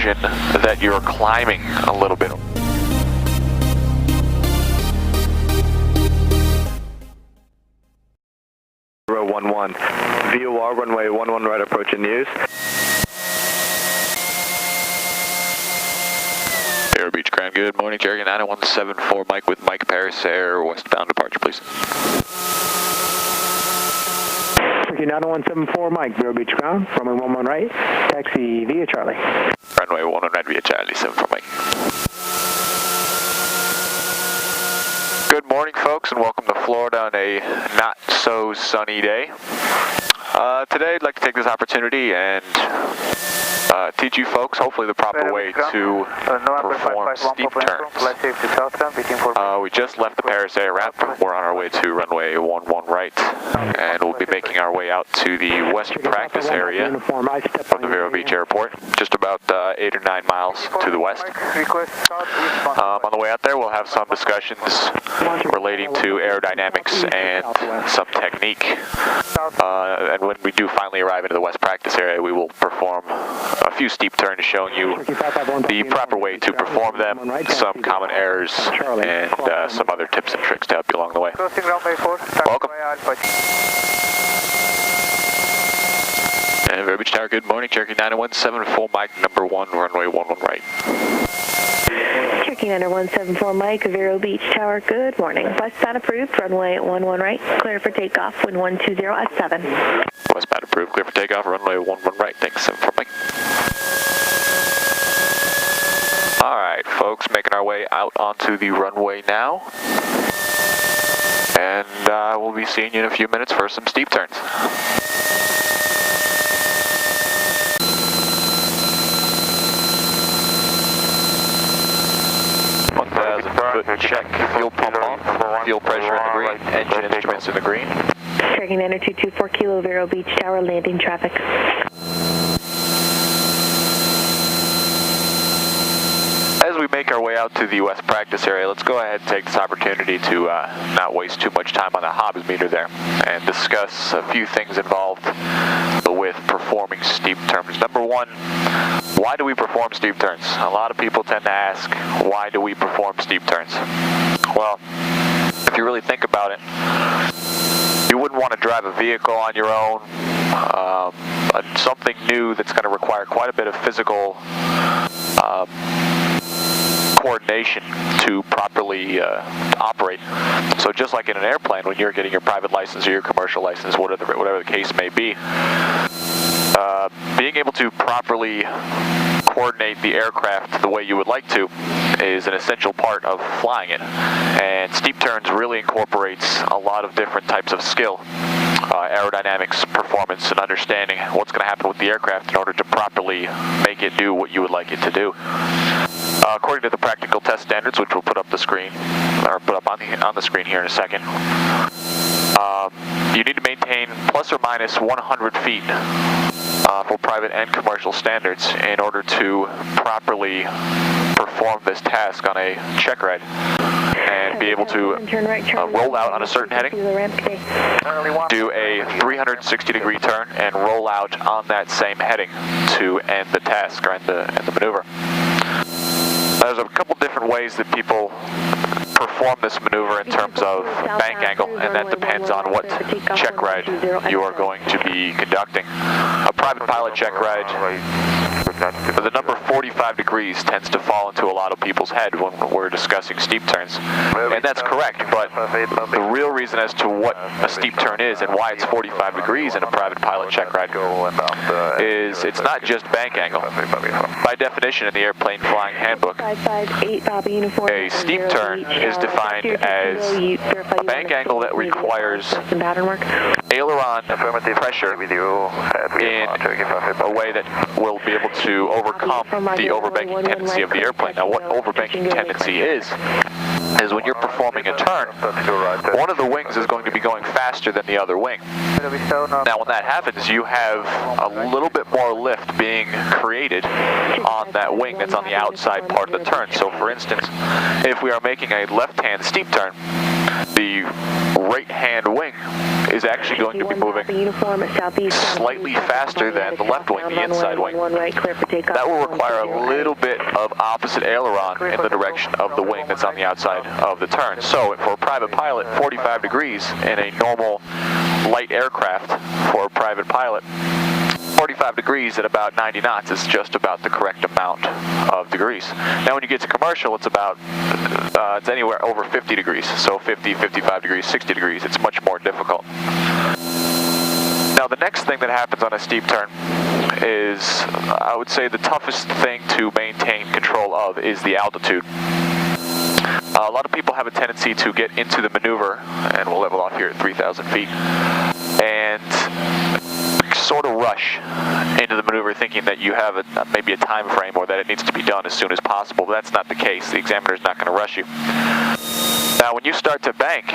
illusion that you're climbing a little bit. Row 11, VOR runway 11 right approach in use. Aero Beach Ground, good morning, Cherokee 9174 Mike with Mike Paris Air, westbound departure please. Cherokee 9174 Mike, Aero Beach Ground, runway 11 right, taxi via Charlie. Runway 11 right via Charlie, 74 Mike. Good morning folks and welcome to Florida on a not so sunny day. Today I'd like to take this opportunity and teach you folks hopefully the proper way to perform steep turns. We just left the Paris Air ramp. We're on our way to runway 11 right and we'll be making our way out to the west practice area of the Vero Beach Airport, just about 8 or 9 miles to the west. On the way out there we'll have some discussions relating to aerodynamics and some technique. And when we do finally arrive into the west practice area, we will perform a few steep turns showing you the proper way to perform them, some common errors, and some other tips and tricks to help you along the way. Welcome. And Vero Beach Tower, good morning. Cherokee 9174 Mike, number 1, runway 11 right. Cherokee 9174 Mike, Vero Beach Tower, good morning. Westbound approved, runway 11 right, clear for takeoff, wind 120 at 7. Westbound approved, clear for takeoff, runway 11 right, thanks, 74 Mike. Alright folks, making our way out onto the runway now. And we'll be seeing you in a few minutes for some steep turns. 1,000 foot check, fuel pump on, fuel pressure in the green, engine instruments in the green. Cherokee 9224 Kilo Vero Beach Tower, landing traffic. As we make our way out to the west practice area, let's go ahead and take this opportunity to not waste too much time on the Hobbs meter there and discuss a few things involved with performing steep turns. Number one, why do we perform steep turns? A lot of people tend to ask, why do we perform steep turns? Well, if you really think about it, you wouldn't want to drive a vehicle on your own, something new that's going to require quite a bit of physical coordination to properly operate. So just like in an airplane, when you're getting your private license or your commercial license, whatever the case may be, being able to properly coordinate the aircraft the way you would like to is an essential part of flying it. And steep turns really incorporates a lot of different types of skill, aerodynamics, performance, and understanding what's going to happen with the aircraft in order to properly make it do what you would like it to do. According to the practical test standards, which we'll put up the screen, or put up on the screen here in a second, you need to maintain plus or minus 100 feet for private and commercial standards in order to properly perform this task on a check ride and be able to roll out on a certain heading, do a 360-degree turn, and roll out on that same heading to end the task or end the maneuver. There's a couple different ways that people perform this maneuver in terms of bank angle, and that depends on what check ride you are going to be conducting. A private pilot check ride, the number 45 degrees tends to fall into a lot of people's head when we're discussing steep turns. And that's correct, but the real reason as to what a steep turn is and why it's 45 degrees in a private pilot check ride is it's not just bank angle. By definition in the airplane flying handbook, a steep turn is defined as a bank angle that requires aileron pressure in a way that will be able to overcome the overbanking tendency of the airplane. Now, what overbanking tendency is when you're performing a turn, one of the wings is going to be going faster than the other wing. Now, when that happens, you have a little bit more lift being created on that wing that's on the outside part of the turn. So, for instance, if we are making a left-hand steep turn, the right-hand wing is is actually going to be moving slightly faster than the left wing, the inside wing. That will require a little bit of opposite aileron in the direction of the wing that's on the outside of the turn. So for a private pilot, 45 degrees in a normal light aircraft for a private pilot, 45 degrees at about 90 knots is just about the correct amount of degrees. Now when you get to commercial, it's about, it's anywhere over 50 degrees. So 50, 55 degrees, 60 degrees, it's much more difficult. Now the next thing that happens on a steep turn is, I would say the toughest thing to maintain control of is the altitude. A lot of people have a tendency to get into the maneuver, and we'll level off here at 3,000 feet, and sort of rush into the maneuver thinking that you have maybe a time frame or that it needs to be done as soon as possible, but that's not the case. The examiner's not going to rush you. Now when you start to bank,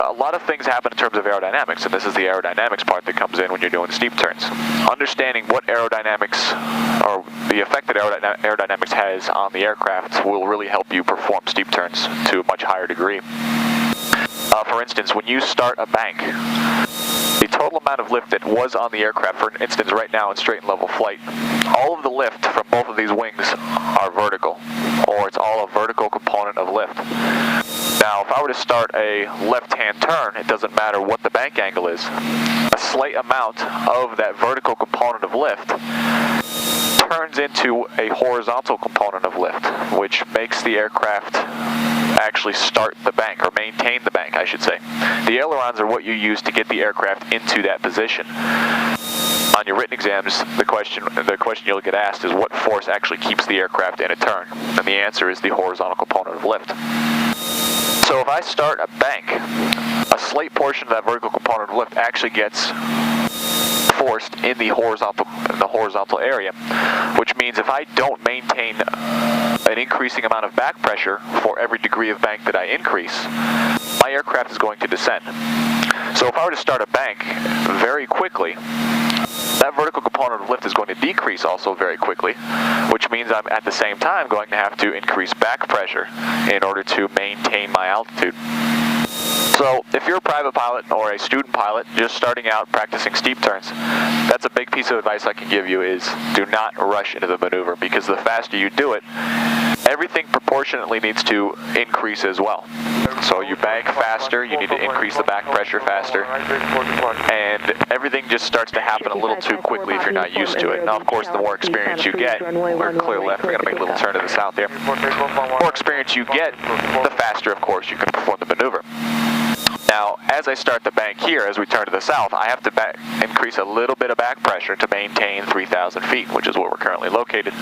a lot of things happen in terms of aerodynamics, and this is the aerodynamics part that comes in when you're doing steep turns. Understanding what aerodynamics, or the effect that aerodynamics has on the aircraft, will really help you perform steep turns to a much higher degree. For instance, when you start a bank, the total amount of lift that was on the aircraft, for instance right now in straight and level flight, all of the lift from both of these wings are vertical, or it's all a vertical component of lift. Now, if I were to start a left-hand turn, it doesn't matter what the bank angle is. A slight amount of that vertical component of lift turns into a horizontal component of lift, which makes the aircraft actually start the bank, or maintain the bank, I should say. The ailerons are what you use to get the aircraft into that position. On your written exams, the question you'll get asked is what force actually keeps the aircraft in a turn, and the answer is the horizontal component of lift. So if I start a bank, a slight portion of that vertical component of lift actually gets forced in the horizontal area, which means if I don't maintain an increasing amount of back pressure for every degree of bank that I increase, my aircraft is going to descend. So if I were to start a bank very quickly, that vertical component of lift is going to decrease also very quickly, which means I'm at the same time going to have to increase back pressure in order to maintain my altitude. So if you're a private pilot or a student pilot just starting out practicing steep turns, that's a big piece of advice I can give you, is do not rush into the maneuver, because the faster you do it, everything proportionately needs to increase as well. So you bank faster, you need to increase the back pressure faster, and everything just starts to happen a little too quickly if you're not used to it. Now, of course, the more experience you get, we're clear left, we're going to make a little turn to the south here. The more experience you get, the faster, of course, you can perform the maneuver. Now, as I start the bank here, as we turn to the south, I have to increase a little bit of back pressure to maintain 3,000 feet, which is where we're currently located.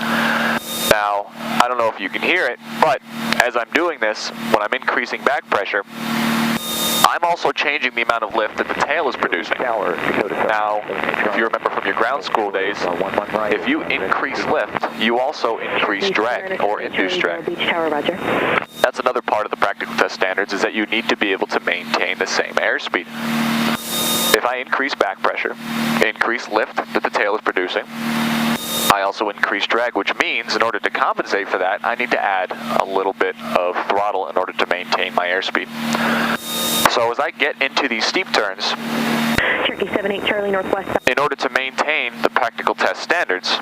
Now, I don't know if you can hear it, but as I'm doing this, when I'm increasing back pressure, I'm also changing the amount of lift that the tail is producing. Now, if you remember from your ground school days, if you increase lift, you also increase drag, or induce drag. That's another part of the practical test standards, is that you need to be able to maintain the same airspeed. If I increase back pressure, increase lift that the tail is producing, I also increase drag, which means in order to compensate for that, I need to add a little bit of throttle in order to maintain my airspeed. So as I get into these steep turns, Cherokee 78 Charlie Northwest, in order to maintain the practical test standards,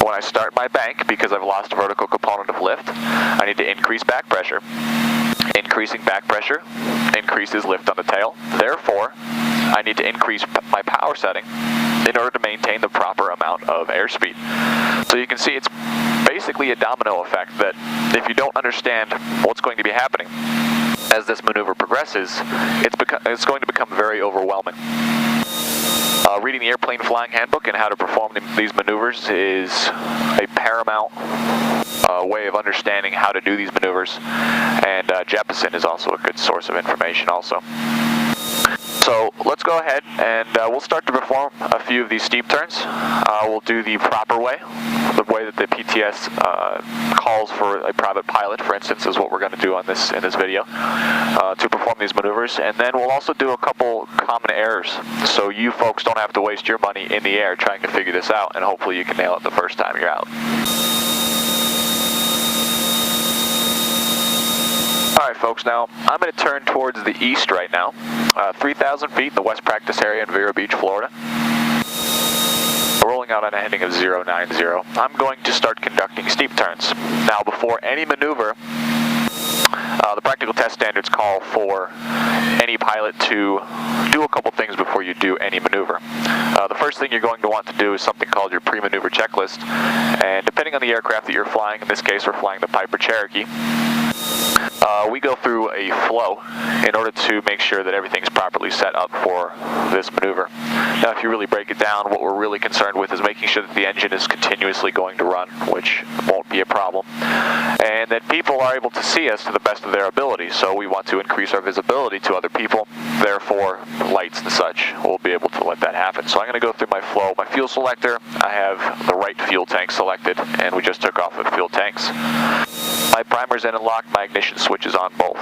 when I start my bank, because I've lost a vertical component of lift, I need to increase back pressure. Increasing back pressure increases lift on the tail. Therefore, I need to increase my power setting in order to maintain the proper amount of airspeed. So you can see it's basically a domino effect, that if you don't understand what's going to be happening as this maneuver progresses, it's going to become very overwhelming. Reading the airplane flying handbook and how to perform these maneuvers is a paramount way of understanding how to do these maneuvers, and Jeppesen is also a good source of information also. So let's go ahead and we'll start to perform a few of these steep turns. We'll do the proper way, the way that the PTS calls for a private pilot, for instance, is what we're going to do in this video to perform these maneuvers. And then we'll also do a couple common errors, so you folks don't have to waste your money in the air trying to figure this out, and hopefully you can nail it the first time you're out. Alright folks, now I'm going to turn towards the east right now, 3,000 feet in the West Practice area in Vero Beach, Florida. Rolling out on a heading of 090. I'm going to start conducting steep turns. Now, before any maneuver, the practical test standards call for any pilot to do a couple things before you do any maneuver. The first thing you're going to want to do is something called your pre-maneuver checklist, and depending on the aircraft that you're flying, in this case we're flying the Piper Cherokee, we go through a flow in order to make sure that everything's properly set up for this maneuver. Now, if you really break it down, what we're really concerned with is making sure that the engine is continuously going to run, which won't be a problem, and that people are able to see us to the best of their ability. So we want to increase our visibility to other people, therefore lights and such will be able to let that happen. So I'm going to go through my flow. My fuel selector, I have the right fuel tank selected, and we just took off with fuel tanks. My primer's in and locked, my ignition switch is on both.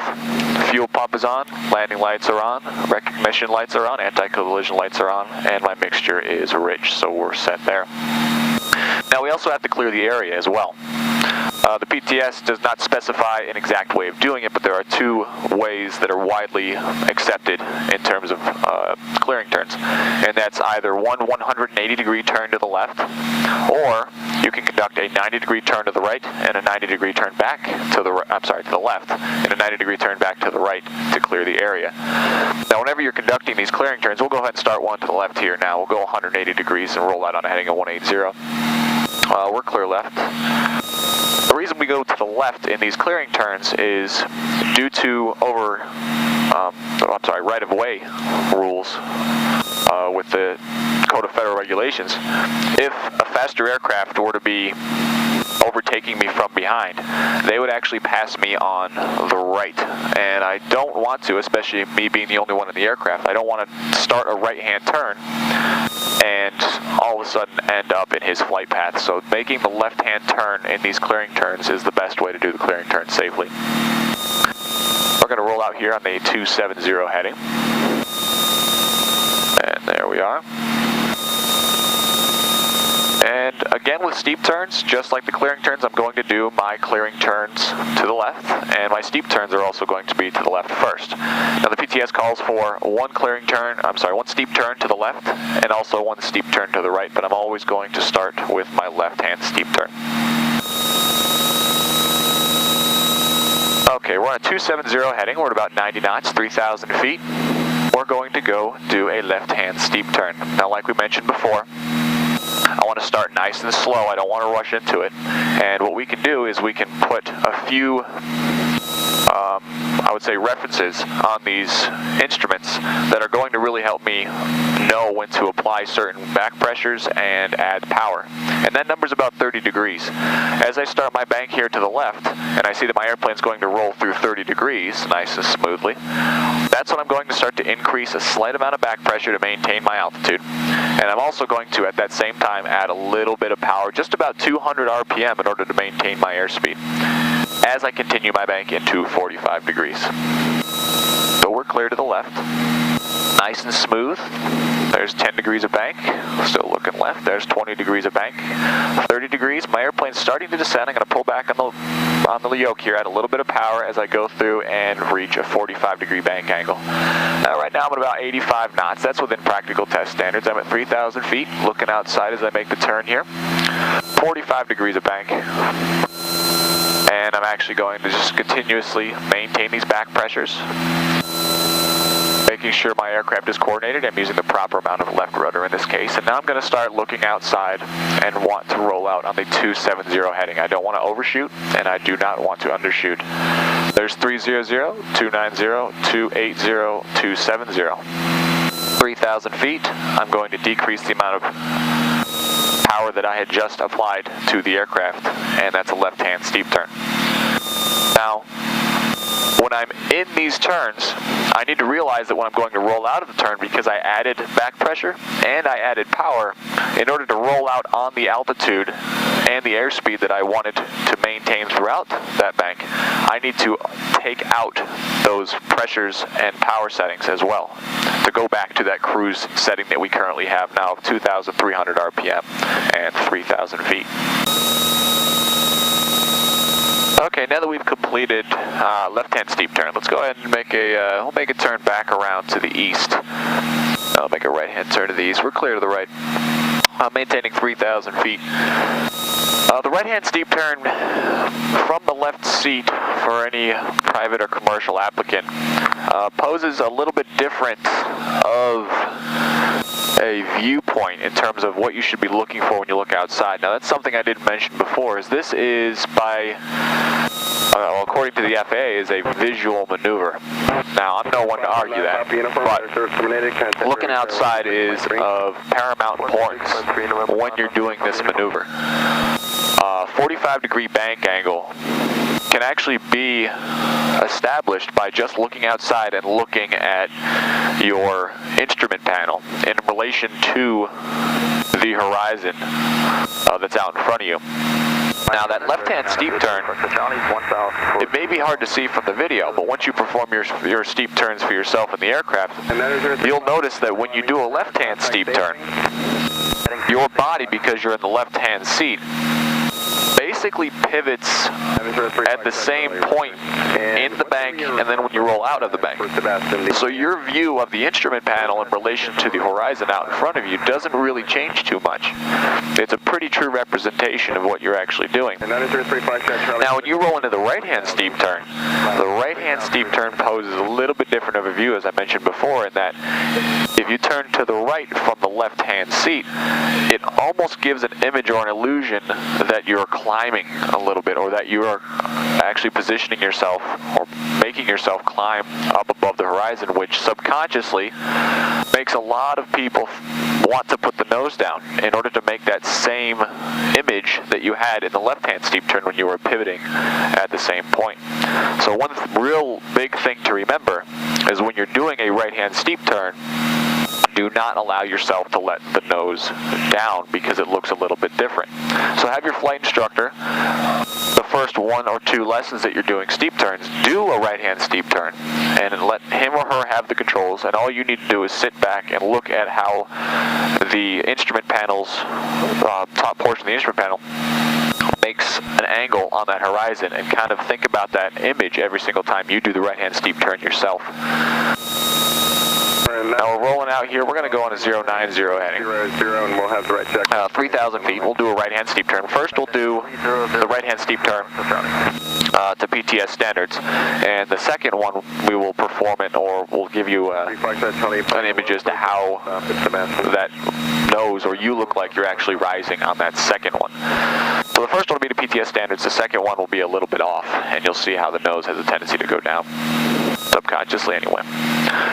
Fuel pump is on, landing lights are on, recognition lights are on, anti-collision lights are on, and my mixture is rich, so we're set there. Now we also have to clear the area as well. The PTS does not specify an exact way of doing it, but there are two ways that are widely accepted in terms of clearing turns, and that's either one 180-degree turn to the left, or you can conduct a 90-degree turn to the right and a 90-degree turn back to the to the left, and a 90-degree turn back to the right to clear the area. Now, whenever you're conducting these clearing turns, we'll go ahead and start one to the left here now. We'll go 180 degrees and roll out on a heading of 180. We're clear left. The reason we go to the left in these clearing turns is due to right-of-way rules with the Code of Federal Regulations. If a faster aircraft were to be overtaking me from behind, they would actually pass me on the right, and I don't want to, especially me being the only one in the aircraft. I don't want to start a right-hand turn and all of a sudden end up in his flight path. So making the left-hand turn in these clearing turns is the best way to do the clearing turn safely. We're going to roll out here on the 270 heading, and there we are. And again, with steep turns, just like the clearing turns, I'm going to do my clearing turns to the left, and my steep turns are also going to be to the left first. Now, the PTS calls for one steep turn to the left, and also one steep turn to the right, but I'm always going to start with my left-hand steep turn. Okay, we're on a 270 heading. We're at about 90 knots, 3,000 feet. We're going to go do a left-hand steep turn. Now, like we mentioned before, I want to start nice and slow. I don't want to rush into it. And what we can do is we can put a few, I would say, references on these instruments that are going to really help me know when to apply certain back pressures and add power. And that number's about 30 degrees. As I start my bank here to the left, and I see that my airplane's going to roll through 30 degrees nice and smoothly, that's when I'm going to start to increase a slight amount of back pressure to maintain my altitude. And I'm also going to, at that same time, add a little bit of power, just about 200 RPM in order to maintain my airspeed, as I continue my bank into 45 degrees. So we're clear to the left. Nice and smooth. There's 10 degrees of bank. Still looking left. There's 20 degrees of bank. 30 degrees. My airplane's starting to descend. I'm going to pull back on the yoke here, add a little bit of power as I go through and reach a 45-degree bank angle. Right now I'm at about 85 knots. That's within practical test standards. I'm at 3,000 feet, looking outside as I make the turn here. 45 degrees of bank. And I'm actually going to just continuously maintain these back pressures, making sure my aircraft is coordinated. I'm using the proper amount of left rudder in this case. And now I'm going to start looking outside and want to roll out on the 270 heading. I don't want to overshoot, and I do not want to undershoot. There's 300, 290, 280, 270. 3,000 feet. I'm going to decrease the amount of power that I had just applied to the aircraft, and that's a left-hand steep turn. Now, when I'm in these turns, I need to realize that when I'm going to roll out of the turn, because I added back pressure and I added power, in order to roll out on the altitude and the airspeed that I wanted to maintain throughout that bank, I need to take out those pressures and power settings as well to go back to that cruise setting that we currently have now of 2,300 RPM and 3,000 feet. Okay, now that we've completed left-hand steep turn, let's go ahead and we'll make a turn back around to the east. I'll make a right-hand turn to the east. We're clear to the right, maintaining 3,000 feet. The right-hand steep turn from the left seat for any private or commercial applicant poses a little bit different of a viewpoint in terms of what you should be looking for when you look outside. Now, that's something I didn't mention before, is this is by, according to the FAA, is a visual maneuver. Now, I'm no one to argue that, but looking outside is of paramount importance when you're doing this maneuver. 45-degree bank angle can actually be established by just looking outside and looking at your instrument panel in relation to the horizon that's out in front of you. Now, that left-hand steep turn, it may be hard to see from the video, but once you perform your steep turns for yourself in the aircraft, you'll notice that when you do a left-hand steep turn, your body, because you're in the left-hand seat, basically pivots at the same point in the bank and then when you roll out of the bank. So your view of the instrument panel in relation to the horizon out in front of you doesn't really change too much. It's a pretty true representation of what you're actually doing. Now, when you roll into the right-hand steep turn, the right-hand steep turn poses a little bit different of a view, as I mentioned before, in that if you turn to the right from the left-hand seat, it almost gives an image or an illusion that you're climbing a little bit, or that you are actually positioning yourself or making yourself climb up above the horizon, which subconsciously makes a lot of people want to put the nose down in order to make that same image that you had in the left-hand steep turn when you were pivoting at the same point. So one real big thing to remember is when you're doing a right-hand steep turn, do not allow yourself to let the nose down because it looks a little bit different. So have your flight instructor, the first 1 or 2 lessons that you're doing steep turns, do a right-hand steep turn and let him or her have the controls, and all you need to do is sit back and look at how the instrument panel's top portion of the instrument panel makes an angle on that horizon, and kind of think about that image every single time you do the right-hand steep turn yourself. Now we're rolling out here. We're going to go on a 090 heading. 0, and we'll have the right check. 3,000 feet. We'll do a right-hand steep turn. First, we'll do the right-hand steep turn to PTS standards, and the second one we will perform it, or we'll give you an image as to how that nose or you look like you're actually rising on that second one. So the first one will be the PTS standards. The second one will be a little bit off, and you'll see how the nose has a tendency to go down. Subconsciously anyway.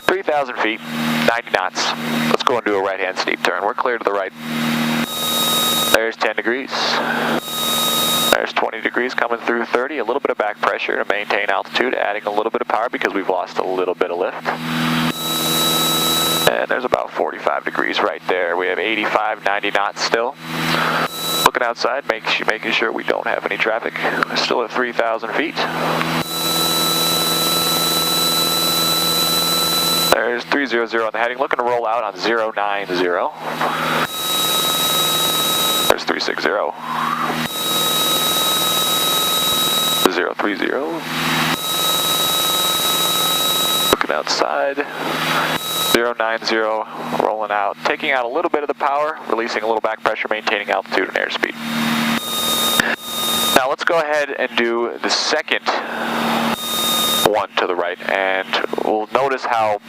3,000 feet, 90 knots. Let's go and do a right-hand steep turn. We're clear to the right. There's 10 degrees. There's 20 degrees coming through 30. A little bit of back pressure to maintain altitude, adding a little bit of power because we've lost a little bit of lift. And there's about 45 degrees right there. We have 85, 90 knots still. Looking outside, making sure we don't have any traffic. We're still at 3,000 feet. There's 300 on the heading. Looking to roll out on 090. There's 360. 030. Looking outside. 090, rolling out, taking out a little bit of the power, releasing a little back pressure, maintaining altitude and airspeed. Now let's go ahead and do the second one to the right, and we'll notice how,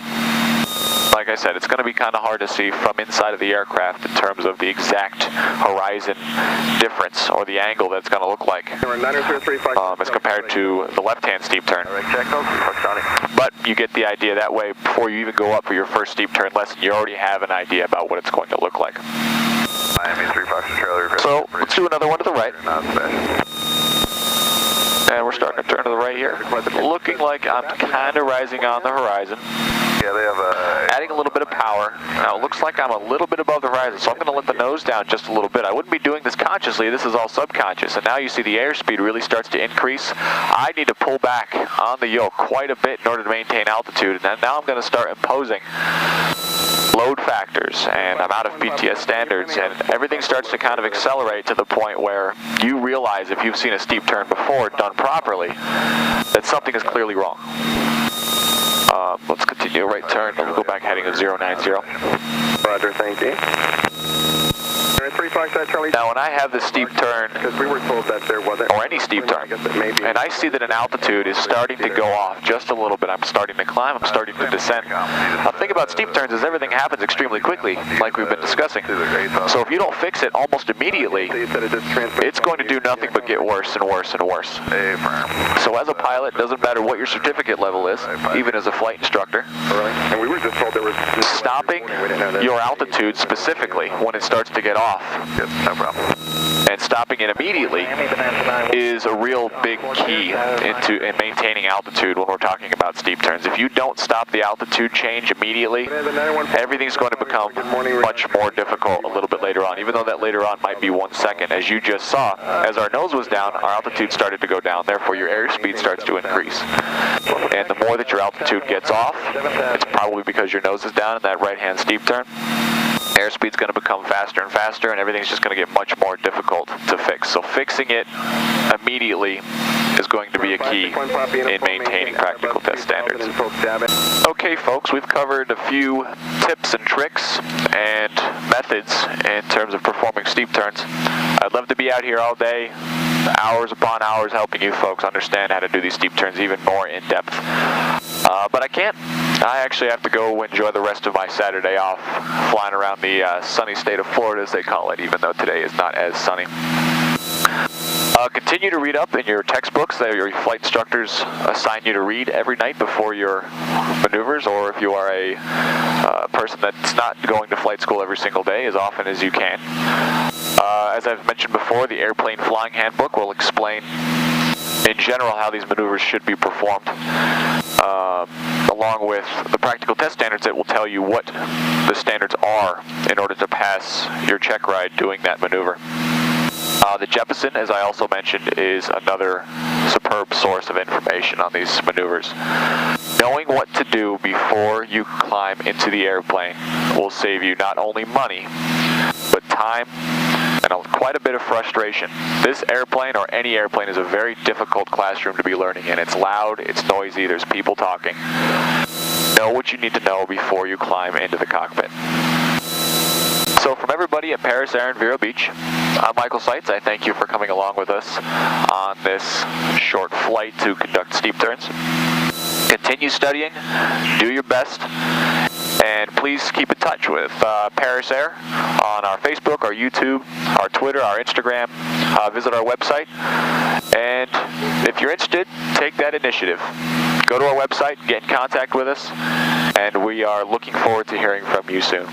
like I said, it's going to be kind of hard to see from inside of the aircraft in terms of the exact horizon difference or the angle that it's going to look like as compared to the left-hand steep turn. But you get the idea that way. Before you even go up for your first steep turn lesson, you already have an idea about what it's going to look like. So let's do another one to the right. And we're starting to turn to the right here. Looking like I'm kind of rising on the horizon. Yeah, they have adding a little bit of power. Now it looks like I'm a little bit above the horizon, so I'm going to let the nose down just a little bit. I wouldn't be doing this consciously. This is all subconscious. And now you see the airspeed really starts to increase. I need to pull back on the yoke quite a bit in order to maintain altitude. And now I'm going to start imposing load factors and amount of PTS standards, and everything starts to kind of accelerate to the point where you realize, if you've seen a steep turn before done properly, that something is clearly wrong. Let's continue right turn. We'll go back heading of 090. Roger, thank you. Now, when I have the steep turn, because we were told that there wasn't, or any steep turn, and I see that an altitude is starting to go off just a little bit, I'm starting to climb, I'm starting to descend. Now, the thing about steep turns is everything happens extremely quickly, like we've been discussing. So if you don't fix it almost immediately, it's going to do nothing but get worse and worse and worse. So as a pilot, it doesn't matter what your certificate level is, even as a flight instructor, and we were just told there was stopping your altitude specifically when it starts to get off, no problem, and stopping it immediately is a real big key in maintaining altitude when we're talking about steep turns. If you don't stop the altitude change immediately, everything's going to become much more difficult a little bit later on, even though that later on might be 1 second. As you just saw, as our nose was down, our altitude started to go down, therefore your airspeed starts to increase. And the more that your altitude gets off, it's probably because your nose is down in that right-hand steep turn, airspeed's going to become faster and faster, and everything's just going to get much more difficult to fix. So fixing it immediately is going to be a key in maintaining practical test standards. Okay, folks, we've covered a few tips and tricks and methods in terms of performing steep turns. I'd love to be out here all day, hours upon hours, helping you folks understand how to do these steep turns even more in depth. But I can't. I actually have to go enjoy the rest of my Saturday off, flying around the sunny state of Florida, as they call it, even though today is not as sunny. Continue to read up in your textbooks that your flight instructors assign you to read every night before your maneuvers, or if you are a person that's not going to flight school every single day, as often as you can. As I've mentioned before, the Airplane Flying Handbook will explain in general how these maneuvers should be performed, along with the practical test standards that will tell you what the standards are in order to pass your check ride doing that maneuver. The Jeppesen, as I also mentioned, is another superb source of information on these maneuvers. Knowing what to do before you climb into the airplane will save you not only money, but time and quite a bit of frustration. This airplane, or any airplane, is a very difficult classroom to be learning in. It's loud, it's noisy, there's people talking. Know what you need to know before you climb into the cockpit. So from everybody at Paris Air and Vero Beach, I'm Michael Seitz. I thank you for coming along with us on this short flight to conduct steep turns. Continue studying, do your best, and please keep in touch with Paris Air on our Facebook, our YouTube, our Twitter, our Instagram. Visit our website, and if you're interested, take that initiative. Go to our website, get in contact with us, and we are looking forward to hearing from you soon.